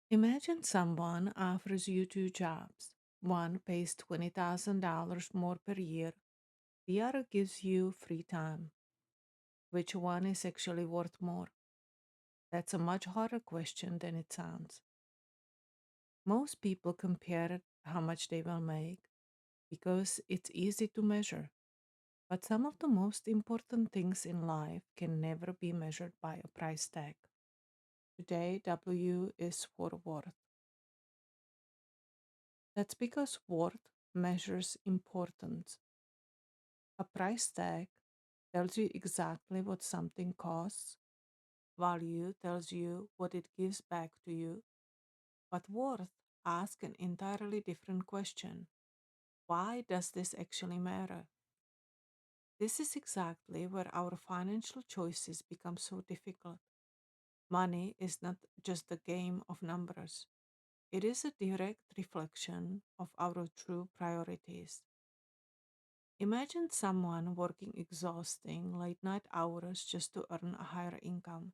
Imagine someone offers you two jobs. One pays $20,000 more per year, the other gives you free time. Which one is actually worth more? That's a much harder question than it sounds. Most people compare how much they will make because it's easy to measure. But some of the most important things in life can never be measured by a price tag. Today, W is for worth. That's because worth measures importance. A price tag tells you exactly what something costs, value tells you what it gives back to you, but worth asks an entirely different question. Why does this actually matter? This is exactly where our financial choices become so difficult. Money is not just a game of numbers. It is a direct reflection of our true priorities. Imagine someone working exhausting late night hours just to earn a higher income.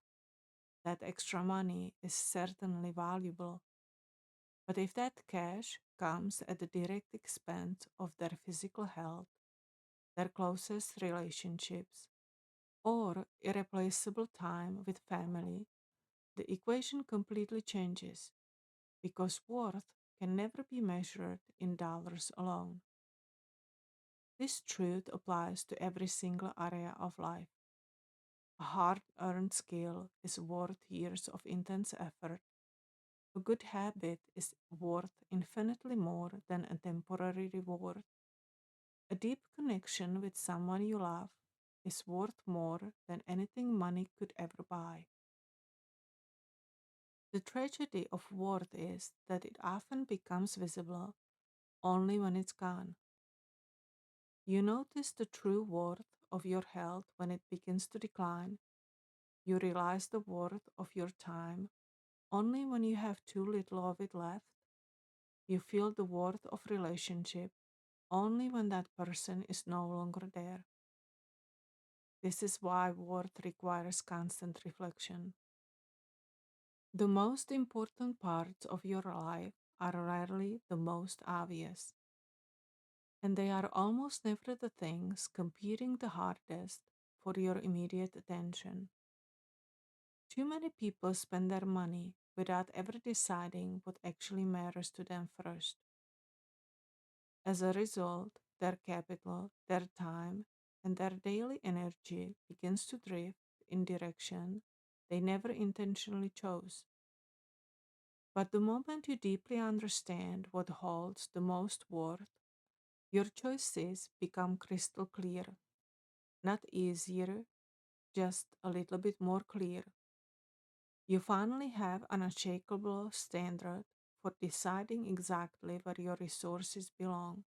That extra money is certainly valuable, but if that cash comes at the direct expense of their physical health, their closest relationships, or irreplaceable time with family, the equation completely changes because worth can never be measured in dollars alone. This truth applies to every single area of life. A hard earned skill is worth years of intense effort. A good habit is worth infinitely more than a temporary reward. A deep connection with someone you love is worth more than anything money could ever buy. The tragedy of worth is that it often becomes visible only when it's gone. You notice the true worth of your health when it begins to decline. You realize the worth of your time only when you have too little of it left. You feel the worth of relationship only when that person is no longer there. This is why worth requires constant reflection. The most important parts of your life are rarely the most obvious, and they are almost never the things competing the hardest for your immediate attention. Too many people spend their money without ever deciding what actually matters to them first. As a result, their capital, their time, and their daily energy begins to drift in direction they never intentionally chose. But the moment you deeply understand what holds the most worth, your choices become crystal clear, not easier, just a little bit more clear. You finally have an unshakable standard for deciding exactly where your resources belong.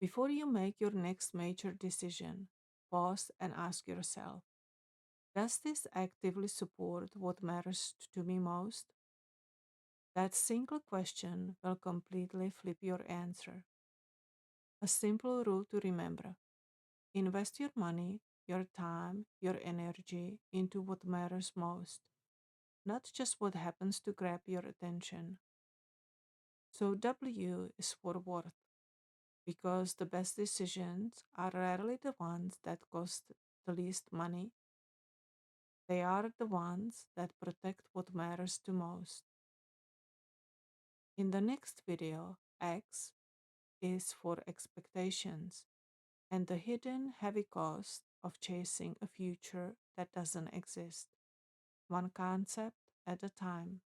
Before you make your next major decision, pause and ask yourself, does this actively support what matters to me most? That single question will completely flip your answer. A simple rule to remember: invest your money, your time, your energy into what matters most, not just what happens to grab your attention. So, W is for worth, because the best decisions are rarely the ones that cost the least money. They are the ones that protect what matters the most. In the next video, X is for expectations and the hidden heavy cost of chasing a future that doesn't exist, one concept at a time.